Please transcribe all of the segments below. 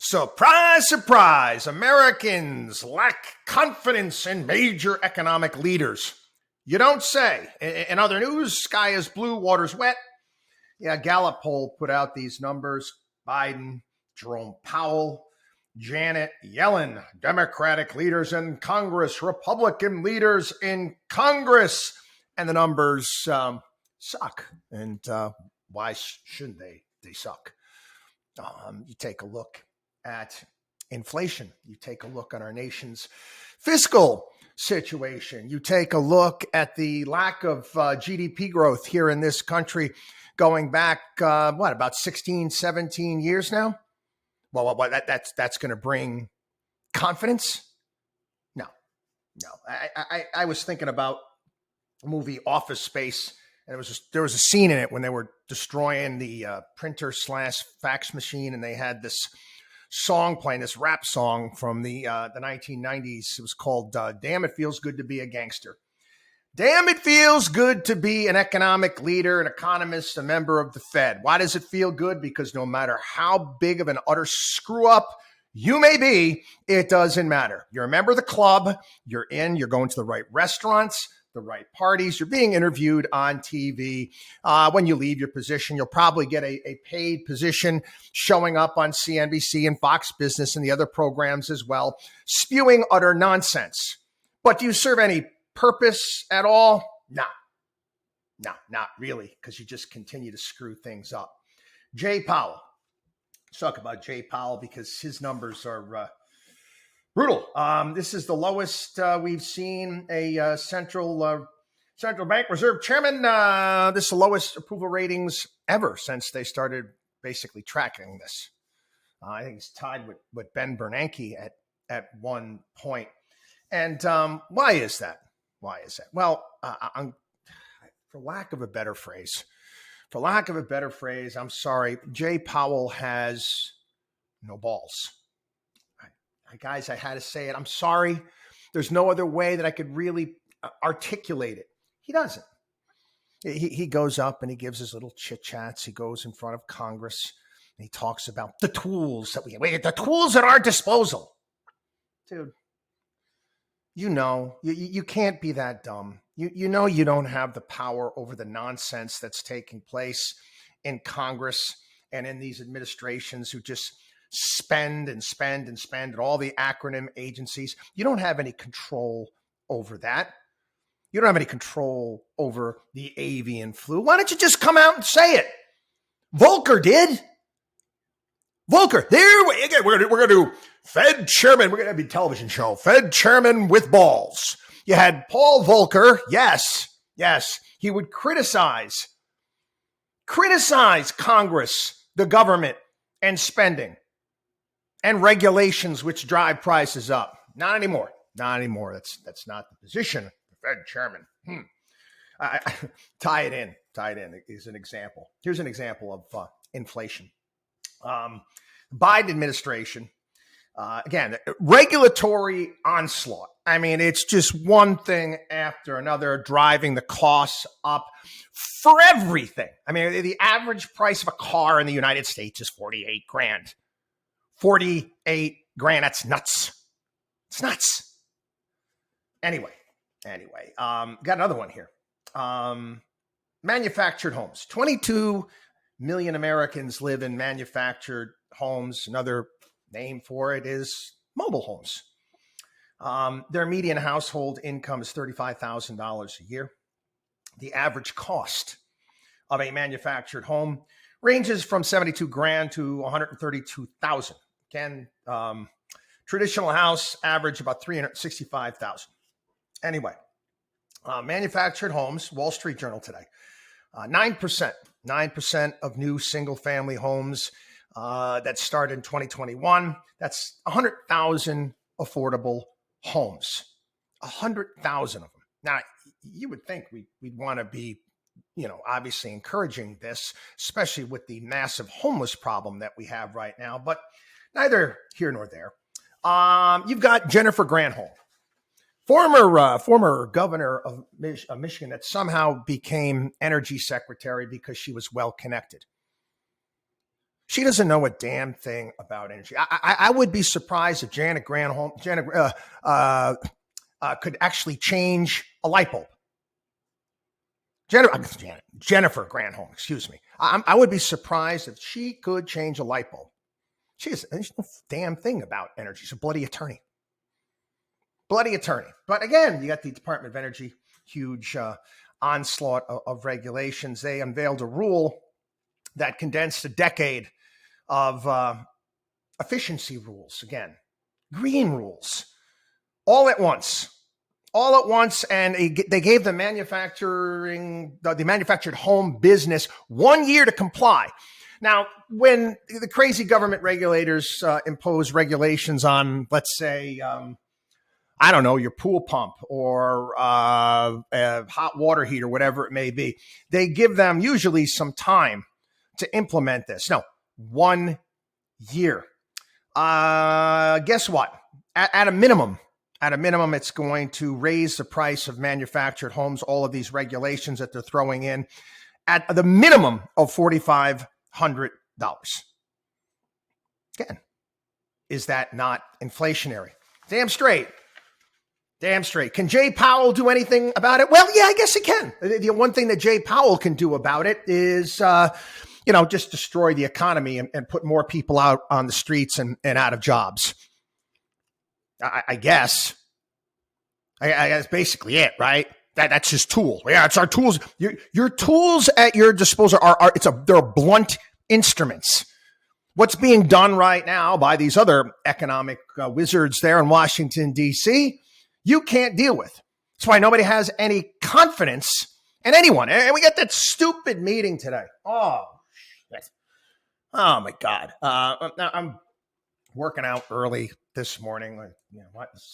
Surprise, surprise, Americans lack confidence in major economic leaders. You don't say. In other news, sky is blue, water's wet. Yeah, Gallup poll put out these numbers. Biden, Jerome Powell, Janet Yellen, Democratic leaders in Congress, Republican leaders in Congress. And the numbers suck. And why shouldn't they? They suck. You take a look at inflation. You take a look at our nation's fiscal situation. You take a look at the lack of GDP growth here in this country going back, about 16, 17 years now? Well, that's going to bring confidence? No. I was thinking about a movie Office Space, and there was a scene in it when they were destroying the printer/fax machine, and they had this song playing, this rap song from the 1990s. It was called Damn It Feels Good to Be a Gangster. Damn, it feels good to be an economic leader, an economist, a member of the Fed. Why does it feel good? Because no matter how big of an utter screw up you may be, it doesn't matter. You're a member of the club, you're going to the right restaurants, the right parties, you're being interviewed on TV. When you leave your position, you'll probably get a paid position showing up on CNBC and Fox Business and the other programs as well, spewing utter nonsense. But do you serve any purpose at all? No, not really, because you just continue to screw things up. Jay Powell. Let's talk about Jay Powell because his numbers are brutal. This is the lowest we've seen a central bank reserve chairman. This is the lowest approval ratings ever since they started basically tracking this. I think he's tied with Ben Bernanke at one point. And why is that? Well, for lack of a better phrase, I'm sorry, Jay Powell has no balls. Guys, I had to say it. I'm sorry. There's no other way that I could really articulate it. He doesn't. He goes up and he gives his little chit chats. He goes in front of Congress and he talks about the tools that we have, the tools at our disposal. Dude, you can't be that dumb. You know you don't have the power over the nonsense that's taking place in Congress and in these administrations who just spend and spend and spend at all the acronym agencies. You don't have any control over that. You don't have any control over the avian flu. Why don't you just come out and say it? Volcker did. Volcker, we're going to do Fed chairman. We're going to have a television show, Fed chairman with balls. You had Paul Volcker. Yes. He would criticize Congress, the government, and spending and regulations which drive prices up. Not anymore. That's not the position of the Fed chairman. Tie it in is an example. Here's an example of inflation. Biden administration, again, regulatory onslaught. I mean, it's just one thing after another, driving the costs up for everything. I mean, the average price of a car in the United States is $48,000. $48,000. That's nuts. It's nuts. Anyway, got another one here. Manufactured homes. 22 million Americans live in manufactured homes. Another name for it is mobile homes. Their median household income is $35,000 a year. The average cost of a manufactured home ranges from $72,000 to $132,000. Again, traditional house average about $365,000. Anyway, manufactured homes, Wall Street Journal today, 9% of new single-family homes that start in 2021. That's 100,000 affordable homes, 100,000 of them. Now, you would think we'd want to be, obviously encouraging this, especially with the massive homeless problem that we have right now, but neither here nor there. You've got Jennifer Granholm, former governor of Michigan that somehow became energy secretary because she was well connected. She doesn't know a damn thing about energy. I would be surprised if Janet could actually change a light bulb. Jennifer Granholm, excuse me. I would be surprised if she could change a light bulb. There's no damn thing about energy. She's a bloody attorney. Bloody attorney. But again, you got the Department of Energy, huge onslaught of regulations. They unveiled a rule that condensed a decade of efficiency rules, again, green rules, all at once, and they gave the manufactured home business 1 year to comply. Now, when the crazy government regulators impose regulations on, let's say, I don't know, your pool pump or a hot water heater, whatever it may be, they give them usually some time to implement this. No, 1 year. Guess what? At a minimum, it's going to raise the price of manufactured homes, all of these regulations that they're throwing in, at the minimum of $4,500. Again, is that not inflationary? Damn straight. Can Jay Powell do anything about it? Well, yeah, I guess he can. The one thing that Jay Powell can do about it is, just destroy the economy and put more people out on the streets and out of jobs. I guess. That's basically it, right? That's his tool. Yeah, it's our tools. Your tools at your disposal they're blunt instruments. What's being done right now by these other economic wizards there in Washington, D.C., you can't deal with. That's why nobody has any confidence in anyone. And we got that stupid meeting today. Oh my God. I'm working out early this morning.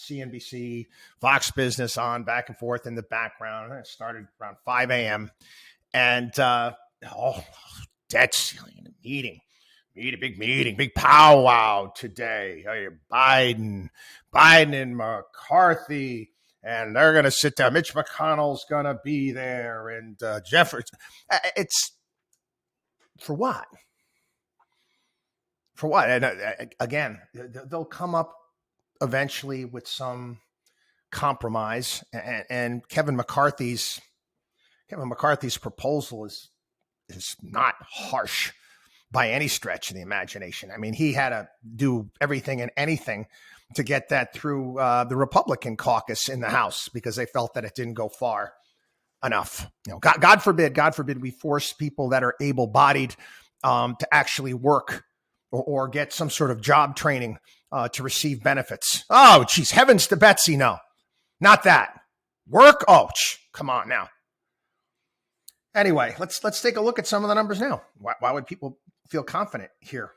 CNBC, Fox Business on, back and forth in the background. I started around 5 a.m. And, debt ceiling meeting. Big meeting, big powwow today. Biden and McCarthy, and they're going to sit down. Mitch McConnell's going to be there, and Jefferson. It's for what? For what? And again, they'll come up eventually with some compromise, and Kevin McCarthy's proposal is not harsh by any stretch of the imagination. I mean, he had to do everything and anything to get that through the Republican caucus in the House because they felt that it didn't go far enough. God forbid we force people that are able-bodied to actually work or get some sort of job training to receive benefits. Oh, geez, heavens to Betsy, no. Not that. Work? Oh, come on now. Anyway, let's take a look at some of the numbers now. Why would people feel confident here?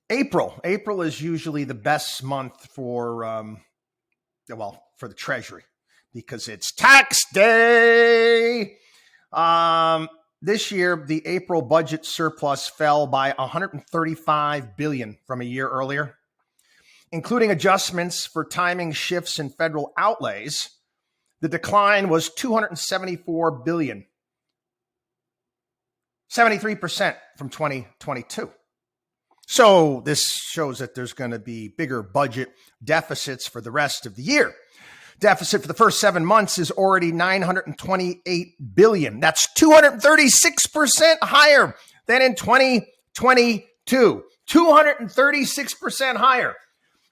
April is usually the best month for the Treasury because it's tax day. This year, the April budget surplus fell by $135 billion from a year earlier, including adjustments for timing shifts in federal outlays. The decline was $274 billion, 73% from 2022. So this shows that there's going to be bigger budget deficits for the rest of the year. Deficit for the first 7 months is already $928 billion. That's 236% higher than in 2022. 236% higher.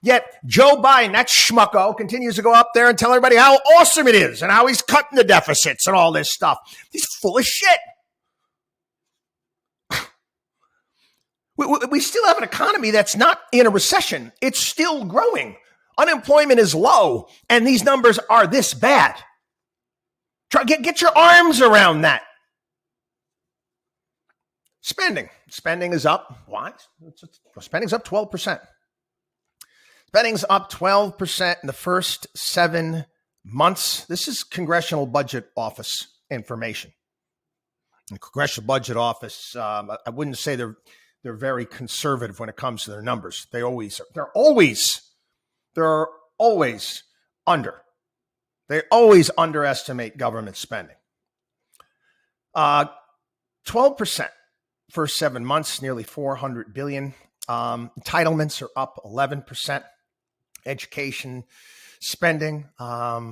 Yet Joe Biden, that schmucko, continues to go up there and tell everybody how awesome it is and how he's cutting the deficits and all this stuff. He's full of shit. We still have an economy that's not in a recession. It's still growing. Unemployment is low, and these numbers are this bad. Get your arms around that. Spending is up. Why? Spending's up 12%. Spending's up 12% in the first 7 months. This is Congressional Budget Office information. The Congressional Budget Office, I wouldn't say they're very conservative when it comes to their numbers. They're always under. They always underestimate government spending. 12%. first 7 months, nearly 400 billion. Entitlements are up 11%. Education spending,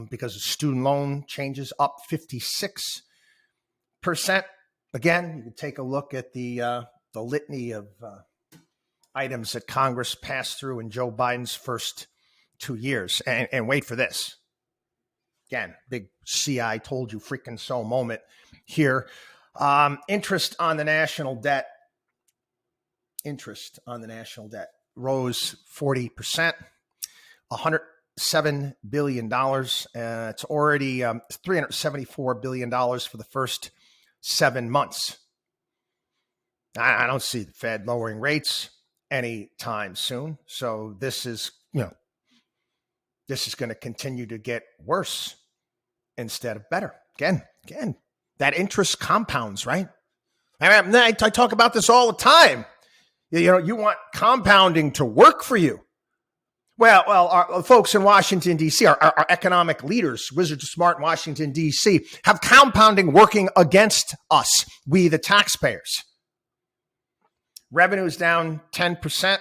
because of student loan changes, up 56%. Again, you can take a look at the litany of items that Congress passed through in Joe Biden's first 2 years. And wait for this. Again, big CI told you freaking so moment here. Interest on the national debt rose 40%, $107 billion. It's already $374 billion for the first 7 months. I don't see the Fed lowering rates anytime soon. So this is going to continue to get worse instead of better. Again, that interest compounds, right? I talk about this all the time. You want compounding to work for you. Well, our folks in Washington, D.C., our economic leaders, Wizards of Smart in Washington, D.C., have compounding working against us, we the taxpayers. Revenue is down 10%.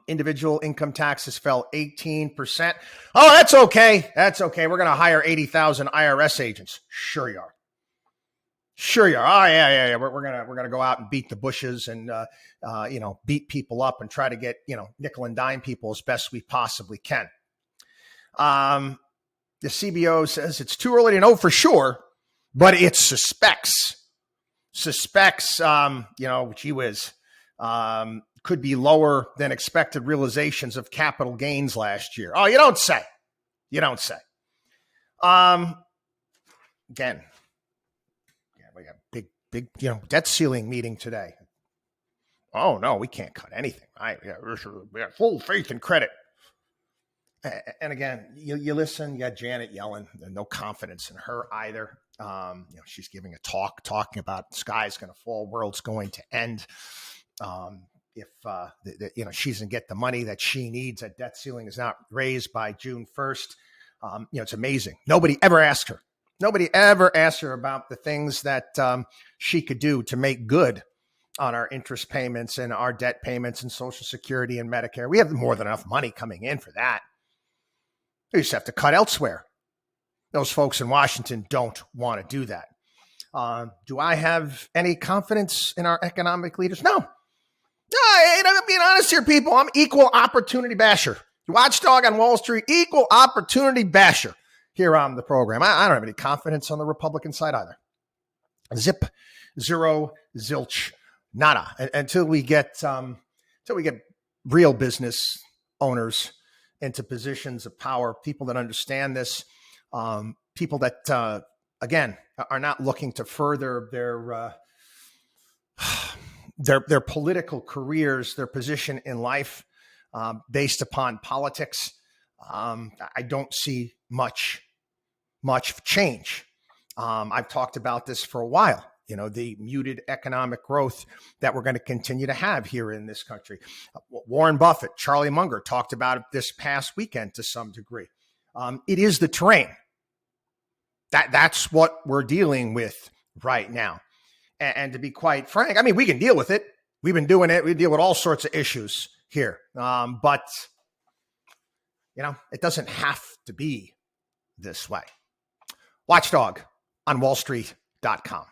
Individual income taxes fell 18%. Oh, that's okay. We're going to hire 80,000 IRS agents. Sure you are. Oh, yeah. We're gonna go out and beat the bushes and beat people up and try to get nickel and dime people as best we possibly can. The CBO says it's too early to know for sure, but it suspects. Gee whiz, could be lower than expected realizations of capital gains last year. Oh, you don't say. Again, we got big debt ceiling meeting today. Oh no, we can't cut anything. We have full faith and credit. And again, you listen. You got Janet Yellen. There's no confidence in her either. She's giving a talking about the sky's going to fall, world's going to end. If she doesn't get the money that she needs, that debt ceiling is not raised by June 1st. It's amazing. Nobody ever asked her about the things that she could do to make good on our interest payments and our debt payments and Social Security and Medicare. We have more than enough money coming in for that. We just have to cut elsewhere. Those folks in Washington don't want to do that. Do I have any confidence in our economic leaders? No. I'm being honest here, people. I'm equal opportunity basher. Watchdog on Wall Street, equal opportunity basher here on the program. I don't have any confidence on the Republican side either. Zip, zero, zilch, nada. Until we get real business owners into positions of power, people that understand this, people that again are not looking to further their political careers, their position in life based upon politics. I don't see much change. I've talked about this for a while. The muted economic growth that we're going to continue to have here in this country. Warren Buffett, Charlie Munger talked about it this past weekend to some degree. It is the terrain. That's what we're dealing with right now. And to be quite frank, we can deal with it. We've been doing it. We deal with all sorts of issues here. But it doesn't have to be this way. Watchdog on WallStreet.com.